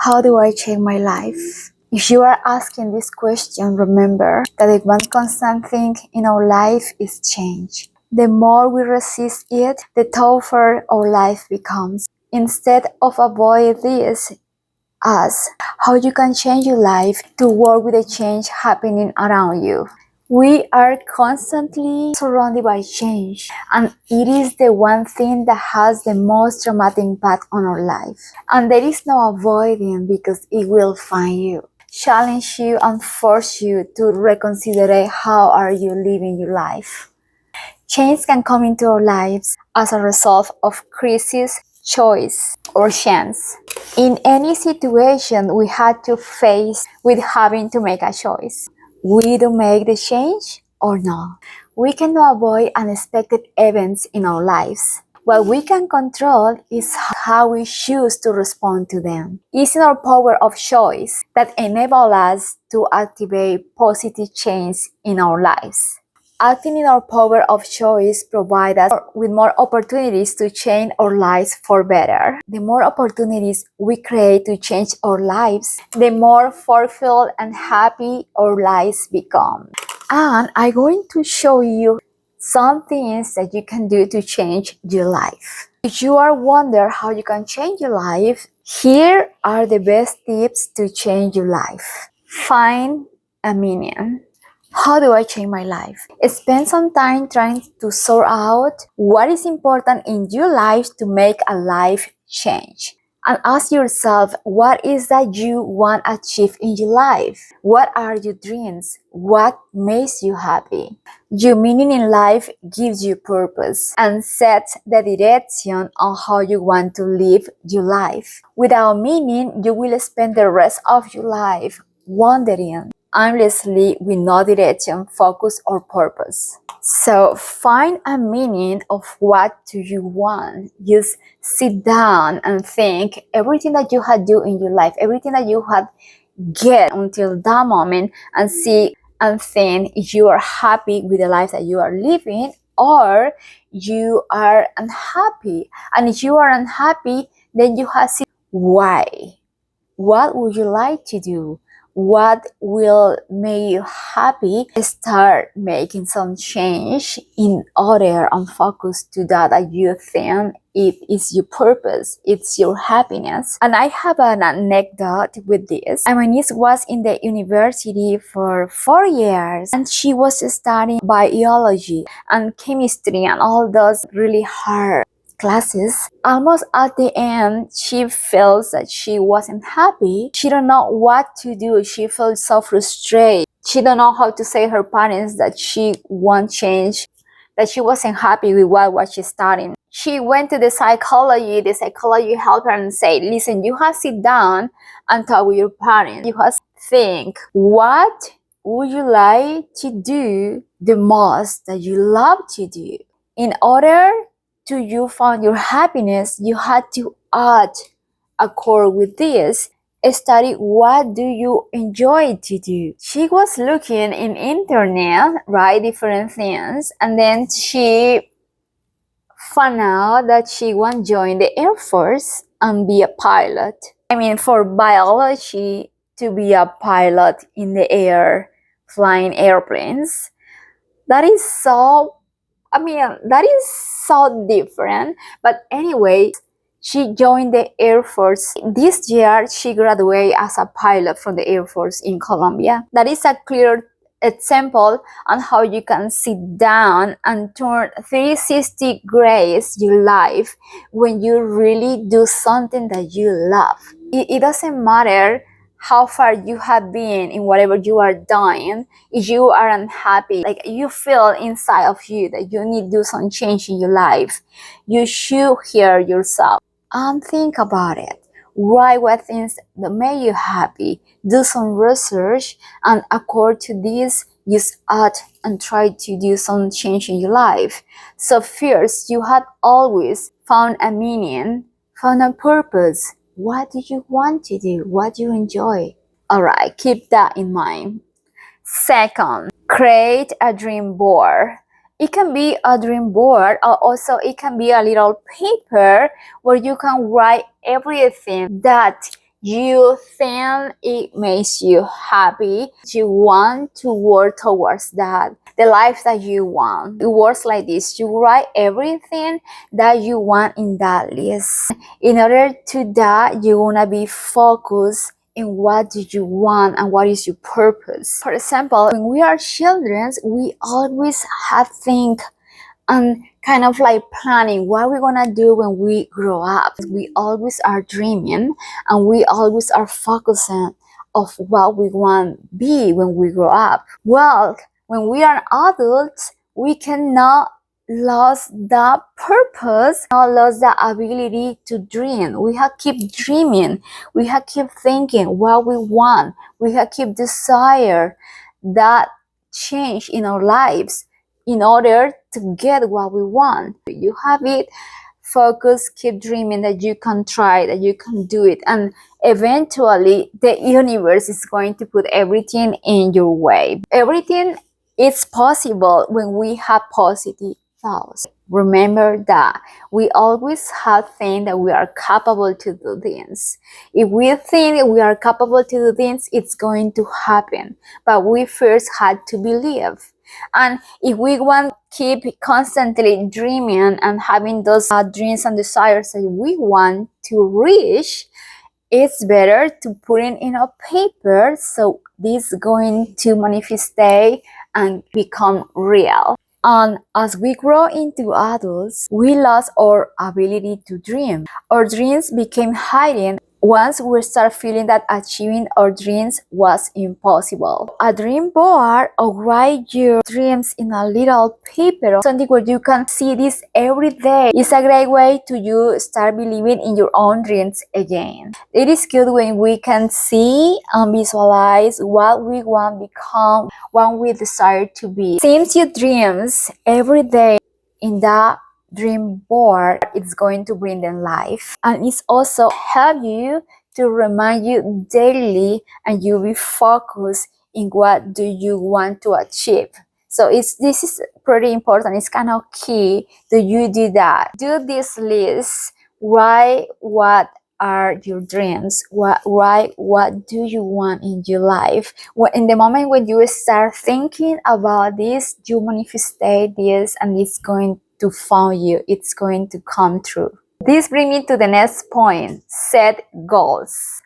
How do I change my life? If you are asking this question, remember that the one constant thing in our life is change. The more we resist it, the tougher our life becomes. Instead of avoid this, ask how you can change your life to work with the change happening around you. We are constantly surrounded by change, and it is the one thing that has the most dramatic impact on our life. And there is no avoiding because it will find you, challenge you, and force you to reconsider how are you living your life. Change can come into our lives as a result of crisis, choice, or chance. In any situation we had to face with having to make a choice. We do make the change or not. We cannot avoid unexpected events in our lives. What we can control is how we choose to respond to them. It's in our power of choice that enable us to activate positive change in our lives. Acting in our power of choice provides us with more opportunities to change our lives for better. The more opportunities we create to change our lives, the more fulfilled and happy our lives become. And I'm going to show you some things that you can do to change your life. If you are wondering how you can change your life, here are the best tips to change your life. Find a meaning. How do I change my life? Spend some time trying to sort out what is important in your life to make a life change. And ask yourself, what is that you want to achieve in your life? What are your dreams? What makes you happy? Your meaning in life gives you purpose and sets the direction on how you want to live your life. Without meaning, you will spend the rest of your life wandering aimlessly with no direction, focus, or purpose. So find a meaning of what do you want. Just sit down and think everything that you had do in your life, everything that you had get until that moment, and see and think if you are happy with the life that you are living or you are unhappy. And if you are unhappy, then you have to see why. What would you like to do? What will make you happy? Start making some change in order and focus to that you think it is your purpose, it's your happiness. And I have an anecdote with this. My niece was in the university for 4 years and she was studying biology and chemistry and all those really hard classes. Almost at the end, she feels that she wasn't happy. She don't know what to do. She felt so frustrated. She don't know how to say her parents that she want change, that she wasn't happy with what she's studying. She went to the psychology. The psychology helped her and said, listen, you have to sit down and talk with your parents. You have to think, what would you like to do the most that you love to do? In order to you find your happiness, you had to act accord with this. Study what do you enjoy to do. She was looking in internet, right, different things, and then she found out that she want to join the Air Force and be a pilot. For biology to be a pilot in the air, flying airplanes, that is so that is so different. But anyway, she joined the Air Force. This year, she graduated as a pilot from the Air Force in Colombia. That is a clear example on how you can sit down and turn 360 degrees your life when you really do something that you love. It doesn't matter how far you have been in whatever you are doing. If you are unhappy, like you feel inside of you that you need to do some change in your life, you should hear yourself and think about it. Write what things that make you happy. Do some research, and according to this, just act and try to do some change in your life. So first, you had always found a meaning, found a purpose. What do you want to do? What do you enjoy? Alright, keep that in mind. Second, create a dream board. It can be a dream board, or also it can be a little paper where you can write everything that you think it makes you happy, you want to work towards that, the life that you want. It works like this: you write everything that you want in that list. In order to that, you want to be focused in what do you want and what is your purpose. For example, when we are children, we always have think and kind of like planning what we're gonna do when we grow up. We always are dreaming and we always are focusing of what we want to be when we grow up. Well, when we are adults, we cannot lose that purpose, not lose the ability to dream. We have keep dreaming. We have keep thinking what we want. We have keep desire that change in our lives in order to get what we want. You have it, focus, keep dreaming that you can try, that you can do it, and eventually the universe is going to put everything in your way. Everything is possible when we have positive thoughts. Remember that we always have think that we are capable to do things. If we think that we are capable to do things, it's going to happen. But we first had to believe. And if we want to keep constantly dreaming and having those dreams and desires that we want to reach, it's better to put it in a paper so this is going to manifest and become real. And as we grow into adults, we lost our ability to dream. Our dreams became hidden once we start feeling that achieving our dreams was impossible. A dream board, or write your dreams in a little paper, something where you can see this every day, is a great way to you start believing in your own dreams again. It is good when we can see and visualize what we want to become, what we desire to be. Since your dreams every day in that dream board, it's going to bring them life, and it's also help you to remind you daily and you be focused in what do you want to achieve. So this is pretty important. It's kind of key that you do that. Do this list. Write what are your dreams. What do you want in your life. In the moment when you start thinking about this, you manifest this, and it's going to find you. It's going to come true. This brings me to the next point: set goals.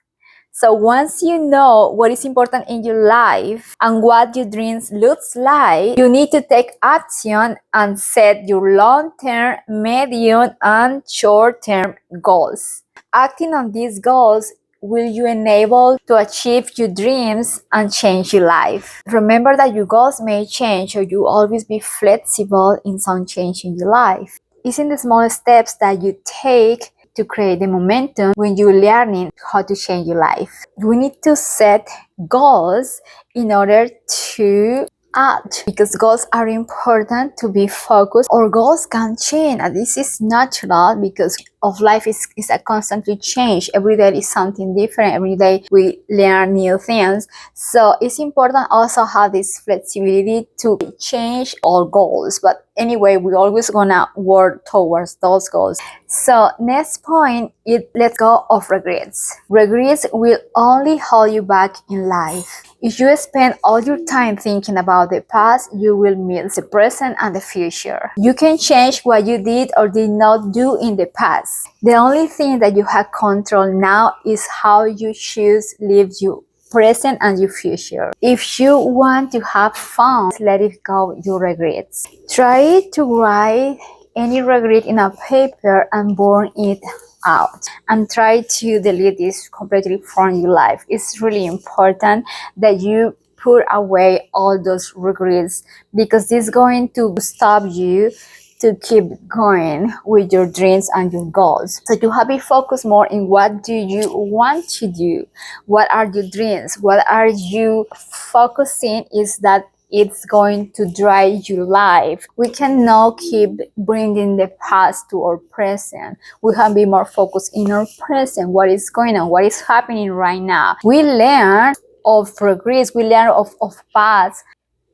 So once you know what is important in your life and what your dreams looks like, you need to take action and set your long-term, medium, and short-term goals. Acting on these goals will you enable to achieve your dreams and change your life. Remember that your goals may change, so you always be flexible in some change in your life. It's in the small steps that you take to create the momentum when you're learning how to change your life. We need to set goals in order to act, because goals are important to be focused. Our goals can change, and this is natural because of life is a constantly change. Every day is something different. Every day we learn new things. So it's important also have this flexibility to change our goals. But anyway, we're always gonna work towards those goals. So next point is let go of regrets. Regrets will only hold you back in life. If you spend all your time thinking about the past, you will miss the present and the future. You can change what you did or did not do in the past. The only thing that you have control now is how you choose live your present and your future. If you want to have fun, let it go your regrets. Try to write any regret in a paper and burn it out, and try to delete this completely from your life. It's really important that you put away all those regrets, because this is going to stop you to keep going with your dreams and your goals. So you have to focus more in what do you want to do, what are your dreams, what are you focusing is that it's going to drive your life. We cannot keep bringing the past to our present. We have to be more focused in our present, what is going on, what is happening right now. We learn of regrets, we learn of past,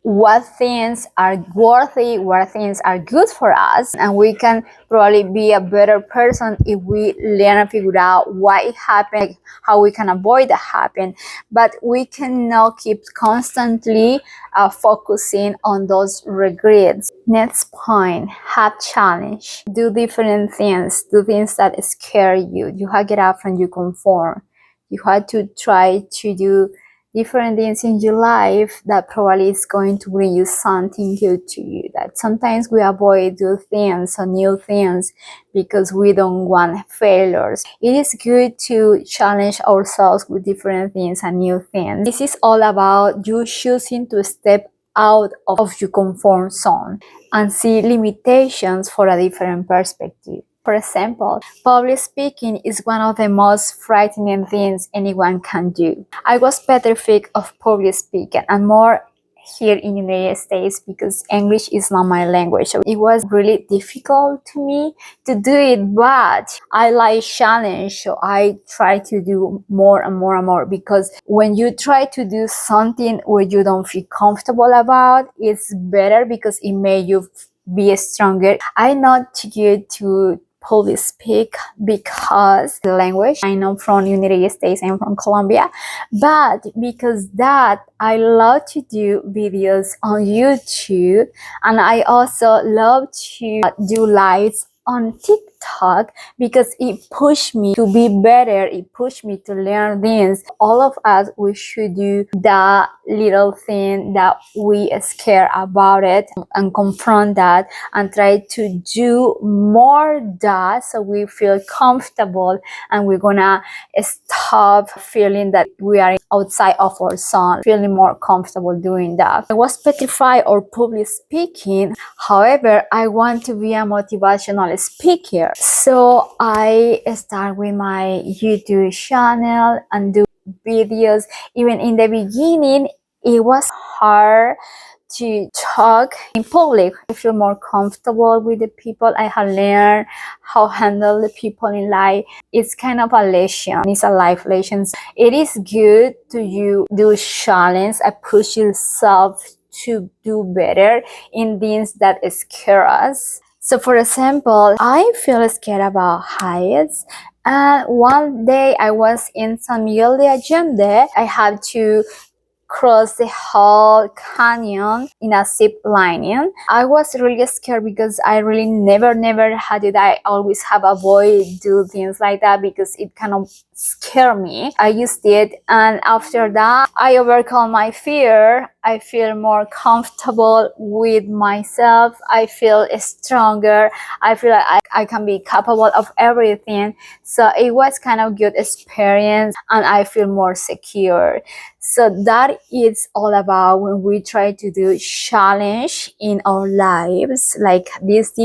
what things are worthy, what things are good for us, and we can probably be a better person if we learn and figure out why it happened, like how we can avoid that happen. But we cannot keep constantly focusing on those regrets. Next point, have challenge. Do different things, do things that scare you. You have to get out from your comfort. You have to try to do different things in your life that probably is going to bring you something good to you. That sometimes we avoid do things or new things because we don't want failures. It is good to challenge ourselves with different things and new things. This is all about you choosing to step out of your comfort zone and see limitations for a different perspective. For example, public speaking is one of the most frightening things anyone can do. I was petrified of public speaking, and more here in the United States because English is not my language. So it was really difficult to me to do it, but I like challenge. So I try to do more and more and more, because when you try to do something where you don't feel comfortable about, it's better because it made you be stronger. I'm not good to public speak because the language. I know from United States, I'm from Colombia, but because that I love to do videos on YouTube, and I also love to do lives on TikTok because it pushed me to be better. It pushed me to learn things. All of us, we should do that little thing that we scare about it and confront that and try to do more that so we feel comfortable and we're gonna stop feeling that we are outside of our zone, feeling more comfortable doing that. I was petrified of public speaking. However, I want to be a motivational speaker. So I start with my YouTube channel and do videos. Even in the beginning, it was hard to talk in public. I feel more comfortable with the people. I have learned how to handle the people in life. It's kind of a lesson. It's a life lesson. It is good to you do challenge and push yourself to do better in things that scare us. So for example, I feel scared about heights. And one day I was in San Miguel de Allende. I had to cross the whole canyon in a zip lining. I was really scared because I really never had it. I always have avoid do things like that because it kind of scare me. I used it, and after that I overcome my fear. I feel more comfortable with myself. I feel stronger. I feel like I can be capable of everything. So it was kind of good experience, and I feel more secure. So that is all about when we try to do challenge in our lives, like this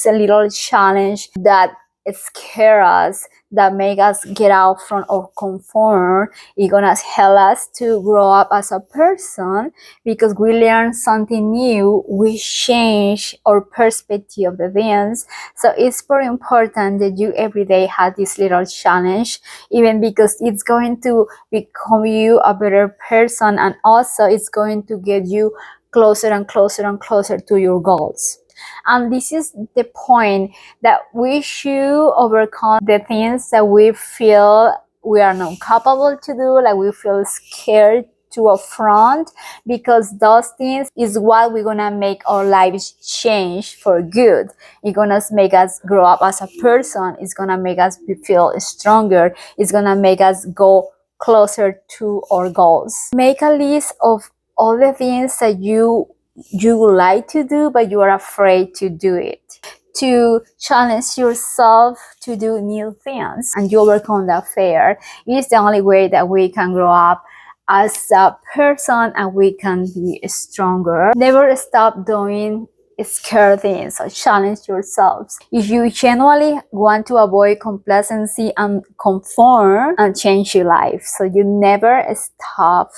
little challenge that scare us, that make us get out from our comfort. It's gonna help us to grow up as a person because we learn something new. We change our perspective of the things. So it's very important that you every day have this little challenge, even because it's going to become you a better person, and also it's going to get you closer and closer and closer to your goals. And this is the point, that we should overcome the things that we feel we are not capable to do, like we feel scared to affront, because those things is what we're gonna make our lives change for good. It's gonna make us grow up as a person. It's gonna make us feel stronger. It's gonna make us go closer to our goals. Make a list of all the things that you would like to do, but you are afraid to do it. To challenge yourself to do new things and you overcome that fear. It is the only way that we can grow up as a person and we can be stronger. Never stop doing scare things, so challenge yourselves. If you genuinely want to avoid complacency and conform and change your life, so you never stop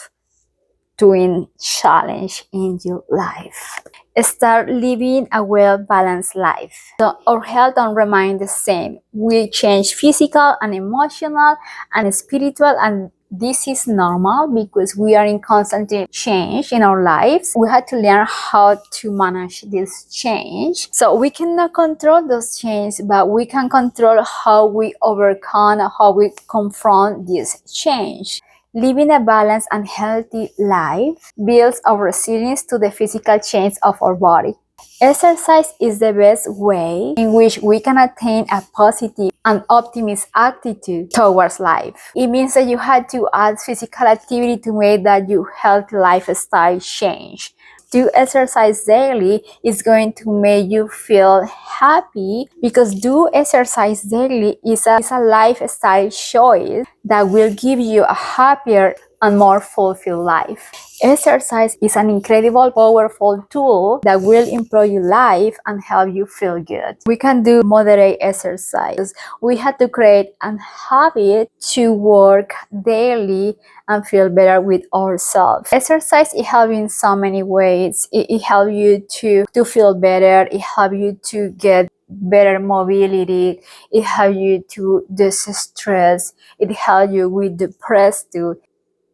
doing challenge in your life. Start living a well-balanced life. So our health don't remain the same. We change physical and emotional and spiritual, and This is normal because we are in constant change in our lives. We had to learn how to manage this change. So we cannot control those changes, but we can control how we overcome, how we confront this change. Living a balanced and healthy life builds our resilience to the physical change of our body. Exercise is the best way in which we can attain a positive and optimist attitude towards life. It means that you had to add physical activity to make that your healthy lifestyle change. Do exercise daily is going to make you feel happy, because do exercise daily is a lifestyle choice that will give you a happier and more fulfilled life. Exercise is an incredible, powerful tool that will improve your life and help you feel good. We can do moderate exercise. We have to create a habit to work daily and feel better with ourselves. Exercise, it helps in so many ways. It helps you to feel better. It helps you to get better mobility. It helps you to distress. It helps you with depression too.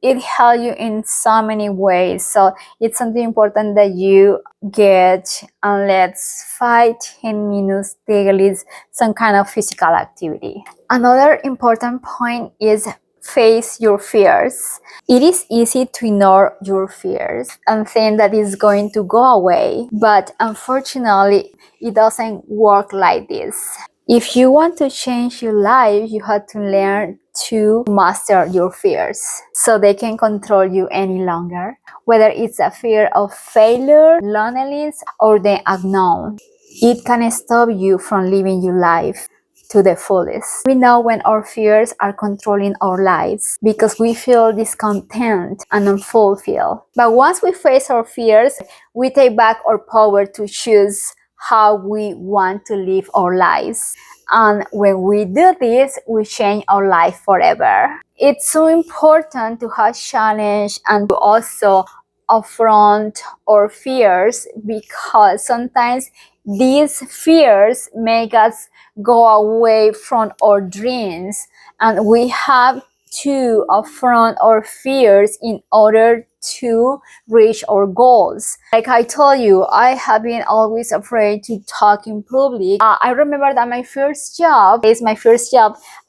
It helps you in so many ways. So it's something important that you get, and let's 5-10 minutes daily, some kind of physical activity. Another important point is face your fears. It is easy to ignore your fears and think that it's going to go away, but unfortunately it doesn't work like this. If you want to change your life, you have to learn to master your fears so they can control you any longer. Whether it's a fear of failure, loneliness, or the unknown, it can stop you from living your life to the fullest. We know when our fears are controlling our lives because we feel discontent and unfulfilled. But once we face our fears, we take back our power to choose how we want to live our lives. And when we do this, we change our life forever. It's so important to have challenge and to also affront our fears, because sometimes these fears make us go away from our dreams, and we have to affront our fears in order to reach our goals. Like I told you, I have been always afraid to talk in public. I remember that my first job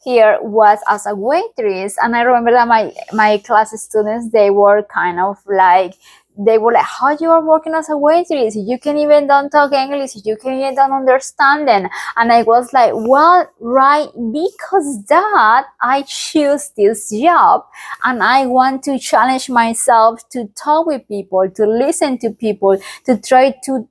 here was as a waitress, and I remember that my class students, they were kind of like, how you are working as a waitress? You can even don't talk English, you can even don't understand them. And I was like, well, right, because that I choose this job, and I want to challenge myself to talk with people, to listen to people, to try to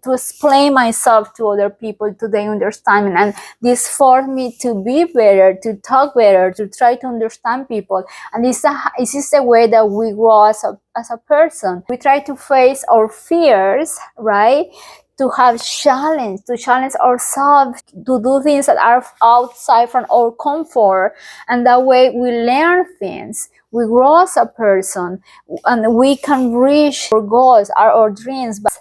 explain myself to other people, to their understanding. And this forced me to be better, to talk better, to try to understand people. And this is the way that we grow as a person. We try to face our fears, right? To have challenge, to challenge ourselves, to do things that are outside from our comfort. And that way we learn things. We grow as a person, and we can reach our goals, our dreams. But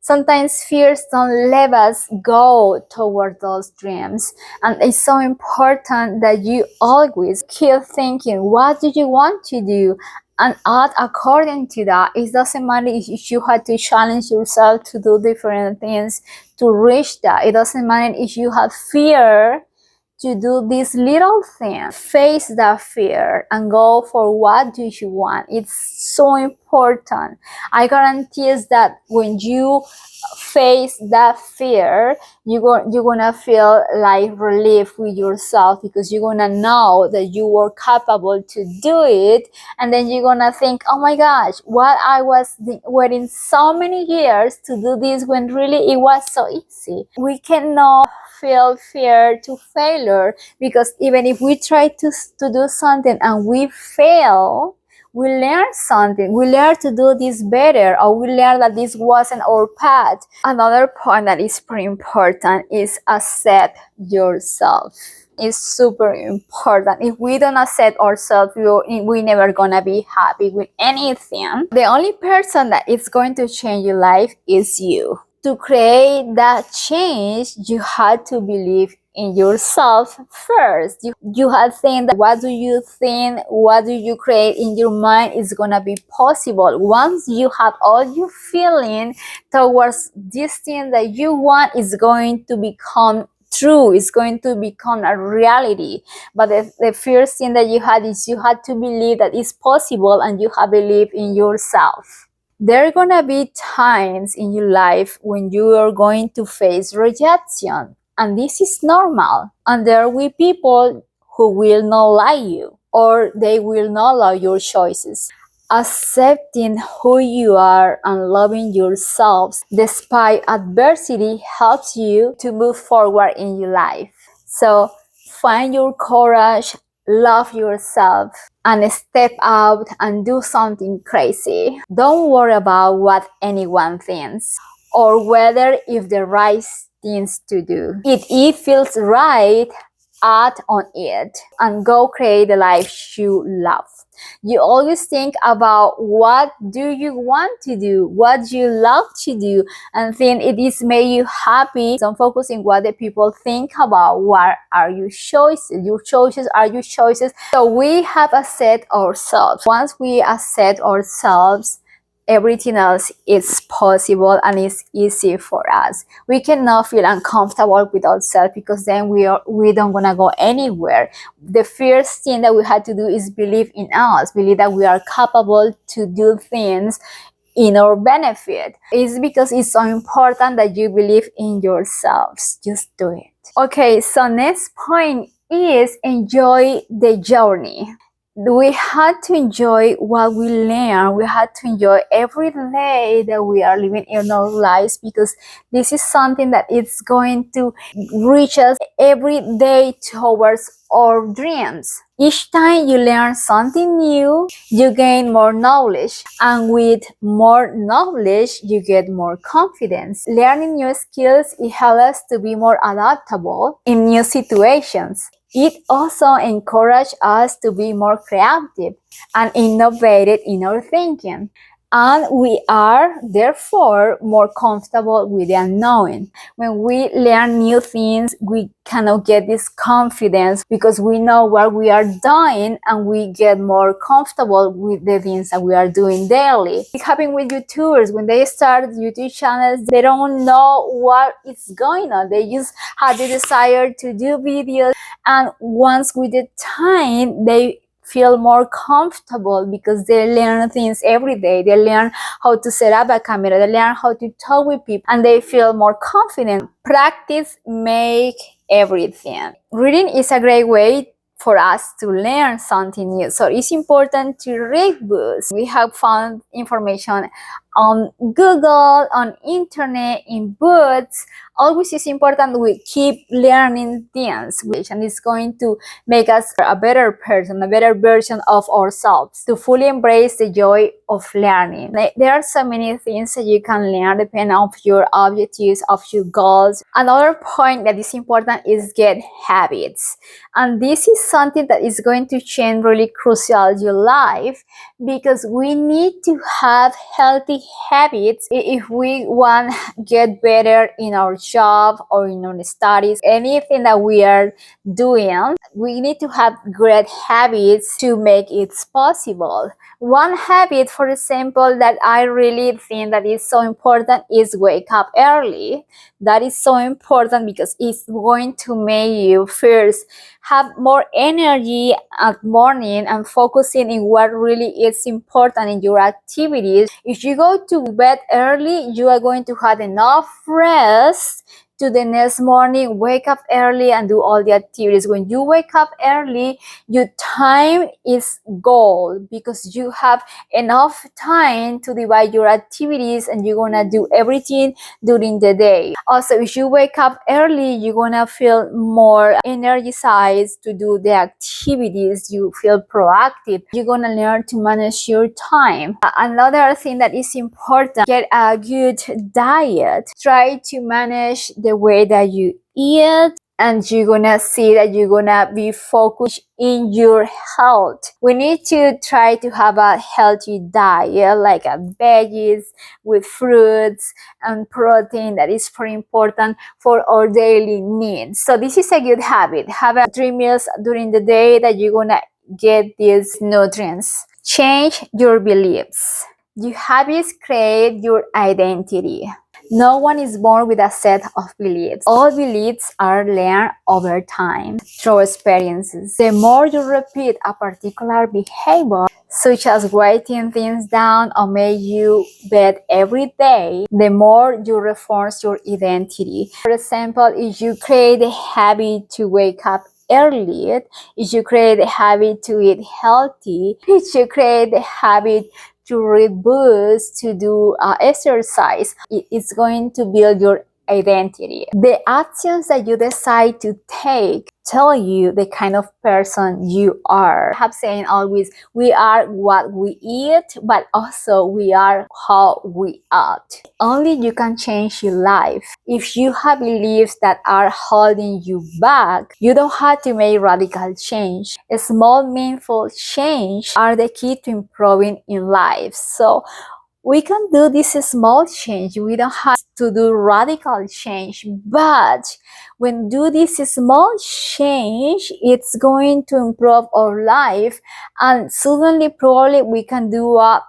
sometimes fears don't let us go toward those dreams. And it's so important that you always keep thinking, what do you want to do? And act according to that. It doesn't matter if you had to challenge yourself to do different things to reach that. It doesn't matter if you have fear to do this little thing. Face that fear and go for what do you want. It's so important. I guarantee that when you face that fear, you're gonna feel like relief with yourself, because you're gonna know that you were capable to do it. And then you're gonna think, oh my gosh, what I was waiting so many years to do this, when really it was so easy. We cannot feel fear to failure, because even if we try to do something and we fail, we learn something. We learn to do this better, or we learn that this wasn't our path. Another point that is pretty important is accept yourself. It's super important. If we don't accept ourselves, we're never gonna be happy with anything. The only person that is going to change your life is you. to create that change, you had to believe in yourself first. You had to think that what do you think, what do you create in your mind is gonna be possible. Once you have all your feeling towards this thing that you want, is going to become true, it's going to become a reality. But the first thing that you had is you had to believe that it's possible, and you have believed in yourself. There are gonna be times in your life when you are going to face rejection, and this is normal. And there will be people who will not like you, or they will not love your choices. Accepting who you are and loving yourselves despite adversity helps you to move forward in your life. So find your courage, love yourself, and step out and do something crazy. Don't worry about what anyone thinks, or whether if the right things to do. If it feels right, act on it and go create the life you love. You always think about what do you want to do, what you love to do, and think it is make you happy. Don't focus on what the people think about. What are your choices? Your choices are your choices. So we have accept ourselves. Once we accept ourselves, everything else is possible and it's easy for us. We cannot feel uncomfortable with ourselves, because then we don't gonna go anywhere. The first thing that we have to do is believe in us, believe that we are capable to do things in our benefit. It's because it's so important that you believe in yourselves. Just do it. Okay, so next point is enjoy the journey. We had to enjoy what we learn. We had to enjoy every day that we are living in our lives, because this is something that is going to reach us every day towards our dreams. Each time you learn something new, you gain more knowledge, and with more knowledge, you get more confidence. Learning new skills, it helps us to be more adaptable in new situations. It also encourages us to be more creative and innovative in our thinking. And we are therefore more comfortable with the unknown. When we learn new things, we cannot get this confidence, because we know what we are doing, and we get more comfortable with the things that we are doing daily. It happens with YouTubers. When they start YouTube channels, they don't know what is going on. They just have the desire to do videos, and once with the time, they feel more comfortable, because they learn things every day. They learn how to set up a camera, they learn how to talk with people, and they feel more confident. Practice make everything. Reading is a great way for us to learn something new. So it's important to read books. We have found information on Google, on internet, in books. Always is important we keep learning things, and it's going to make us a better person, a better version of ourselves, to fully embrace the joy of learning. There are so many things that you can learn depending on your objectives, of your goals. Another point that is important is get habits. And this is something that is going to change really crucial your life, because we need to have healthy habits if we want to get better in our job or in our studies. Anything that we are doing, we need to have great habits to make it possible. One habit, for example, that I really think that is so important is wake up early. That is so important, because it's going to make you first have more energy at morning and focusing in what really is important in your activities. If you go to bed early, you are going to have enough rest to the next morning, wake up early and do all the activities. When you wake up early, your time is gold, because you have enough time to divide your activities, and you're gonna do everything during the day. Also, if you wake up early, you're gonna feel more energized to do the activities. You feel proactive. You're gonna learn to manage your time. Another thing that is important, get a good diet. Try to manage the way that you eat and you're gonna see that you're gonna be focused in your health. We need to try to have a healthy diet, like a veggies with fruits and protein. That is very important for our daily needs. So this is a good habit. Have 3 meals during the day that you're gonna get these nutrients. Change your beliefs. Your habits create your identity. No one is born with a set of beliefs. All beliefs are learned over time through experiences. The more you repeat a particular behavior, such as writing things down or make you bed every day, the more you reinforce your identity. For example, if you create a habit to wake up early, if you create a habit to eat healthy, if you create a habit to read books, to do exercise, it's going to build your identity. The actions that you decide to take tell you the kind of person you are. I have saying always, we are what we eat, but also we are how we act. Only you can change your life. If you have beliefs that are holding you back, you don't have to make radical change. A small, meaningful change are the key to improving in life. So we can do this small change. We don't have to do radical change, but when do this small change, it's going to improve our life, and suddenly probably we can do a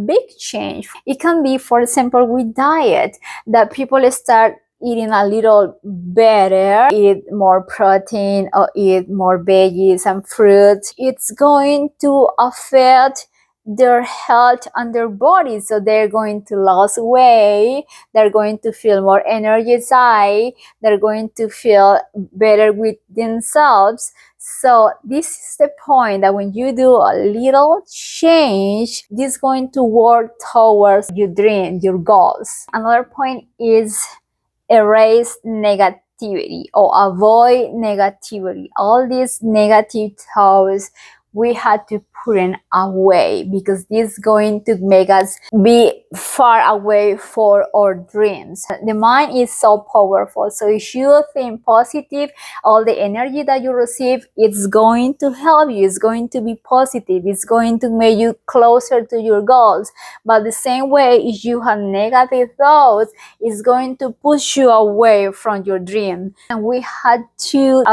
big change. It can be, for example, with diet, that people start eating a little better, eat more protein or eat more veggies and fruits. It's going to affect their health and their body, so they're going to lose weight, they're going to feel more energized, they're going to feel better with themselves. So this is the point, that when you do a little change, this is going to work towards your dream, your goals. Another point is erase negativity or avoid negativity. All these negative thoughts, we had to put it away, because this is going to make us be far away for our dreams. The mind is so powerful. So if you think positive, all the energy that you receive, it's going to help you. It's going to be positive. It's going to make you closer to your goals. But the same way, if you have negative thoughts, it's going to push you away from your dream. And we had to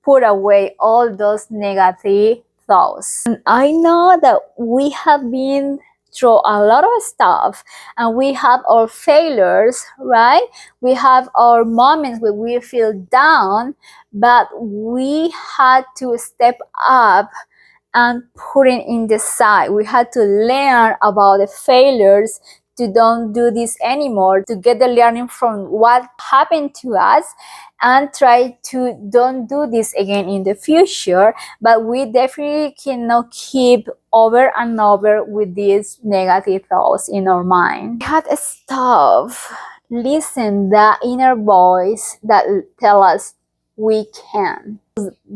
put away all those negative thoughts. And I know that we have been through a lot of stuff, and we have our failures, right? We have our moments where we feel down, but we had to step up and put it in the side. We had to learn about the failures, to don't do this anymore, to get the learning from what happened to us, and try to don't do this again in the future. But we definitely cannot keep over and over with these negative thoughts in our mind. We had to stop, listen the inner voice that tell us we can,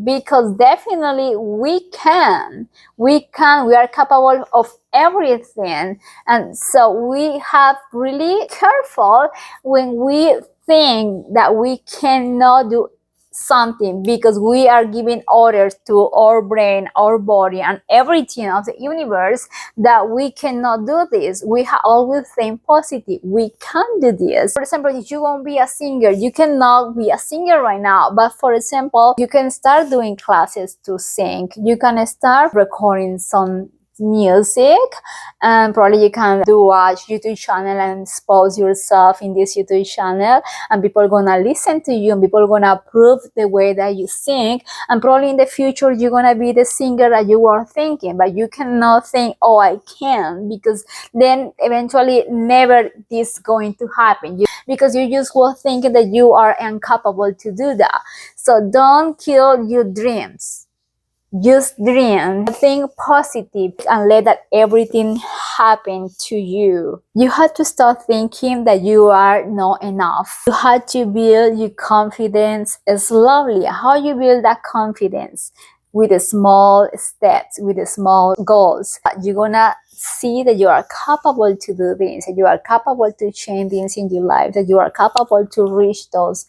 because definitely we are capable of everything. And so we have really careful when we think that we cannot do something, because we are giving orders to our brain, our body, and everything of the universe that we cannot do this. We always think positive. We can do this. For example, if you want to be a singer, you cannot be a singer right now, but for example, you can start doing classes to sing. You can start recording some music, and probably you can do a YouTube channel and expose yourself in this YouTube channel, and people are gonna listen to you, and people are gonna approve the way that you sing, and probably in the future you're gonna be the singer that you are thinking. But you cannot think, oh, I can, because then eventually never this going to happen, because you just will think that you are incapable to do that. So don't kill your dreams. Just dream, think positive, and let that everything happen to you. You have to start thinking that you are not enough. You have to build your confidence slowly. How you build that confidence? With the small steps, with the small goals. You're gonna see that you are capable to do things, that you are capable to change things in your life, that you are capable to reach those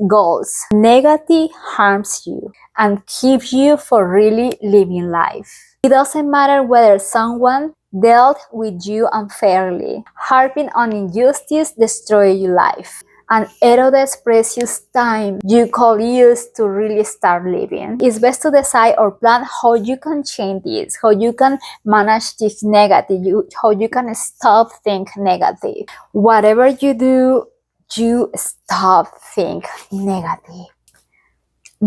goals. Negative harms you and keeps you for really living life. It doesn't matter whether someone dealt with you unfairly. Harping on injustice destroys your life. And eroded precious time you could use to really start living. It's best to decide or plan how you can change this, how you can manage this negative, how you can stop think negative. Whatever you do, you stop think negative.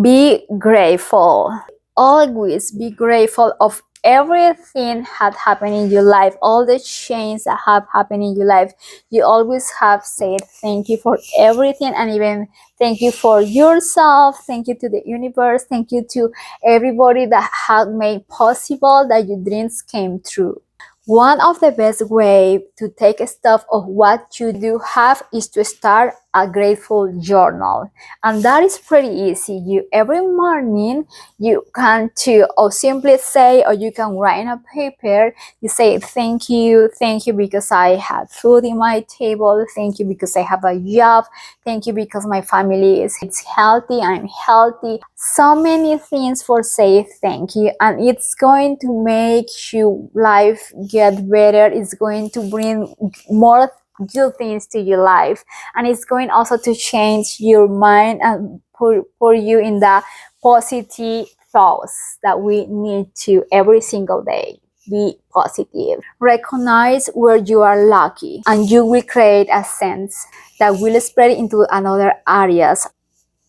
Be grateful. Always be grateful of everything that happened in your life, all the change that have happened in your life. You always have said thank you for everything, and even thank you for yourself. Thank you to the universe. Thank you to everybody that had made possible that your dreams came true. One of the best ways to take stock of what you do have is to start a grateful journal, and that is pretty easy. You every morning you can to or simply say, or you can write in a paper. You say thank you because I have food in my table, thank you because I have a job, thank you because my family is healthy, I'm healthy. So many things for say thank you, and it's going to make your life get better. It's going to bring more good things to your life, and it's going also to change your mind and put you in the positive thoughts that we need to every single day. Be positive. Recognize where you are lucky, and you will create a sense that will spread into another areas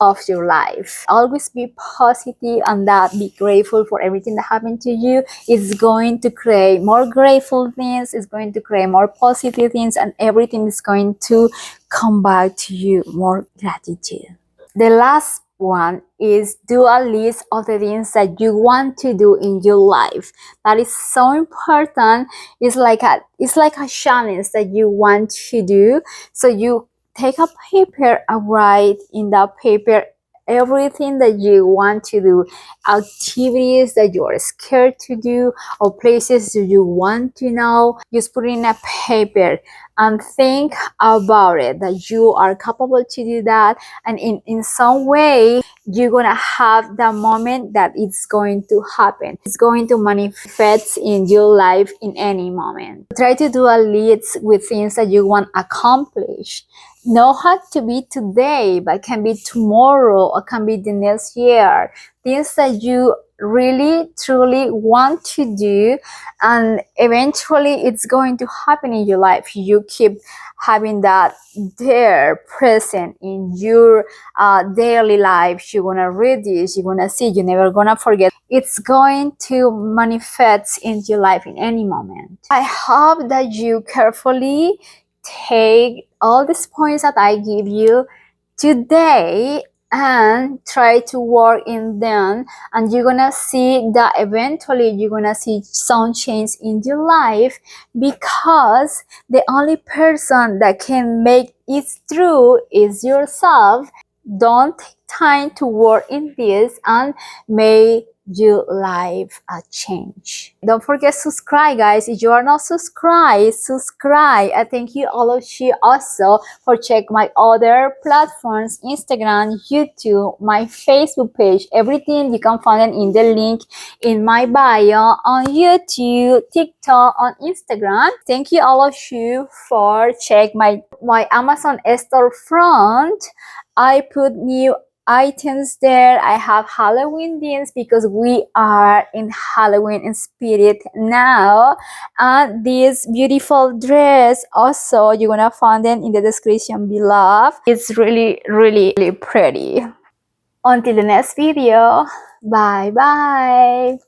of your life. Always be positive and that be grateful for everything that happened to you. It's going to create more grateful things, it's going to create more positive things, and everything is going to come back to you more gratitude. The last one is do a list of the things that you want to do in your life. That is so important. It's like a challenge that you want to do. So you take a paper and write in that paper everything that you want to do, activities that you are scared to do, or places that you want to know. Just put it in a paper and think about it, that you are capable to do that, and in some way you're gonna have the moment that it's going to happen. It's going to manifest in your life in any moment. Try to do a list with things that you want accomplished. No have to be today, but can be tomorrow or can be the next year. Things that you really truly want to do, and eventually it's going to happen in your life. You keep having that there present in your daily life. You're gonna read this, you're gonna see, you're never gonna forget. It's going to manifest in your life in any moment. I hope that you carefully take all these points that I give you today and try to work in them, and you're gonna see that eventually you're gonna see some change in your life, because the only person that can make it through is yourself. Don't take time to work in this and make your life a change. Don't forget to subscribe, guys. If you are not subscribed, subscribe. I thank you all of you also for check my other platforms, Instagram, YouTube, my Facebook page. Everything you can find it in the link in my bio on YouTube, TikTok, on Instagram. Thank you all of you for check my Amazon storefront. I put new items there. I have Halloween themes because we are in Halloween in spirit now, and this beautiful dress also you're gonna find it in the description below. It's really pretty. Until the next video, bye bye.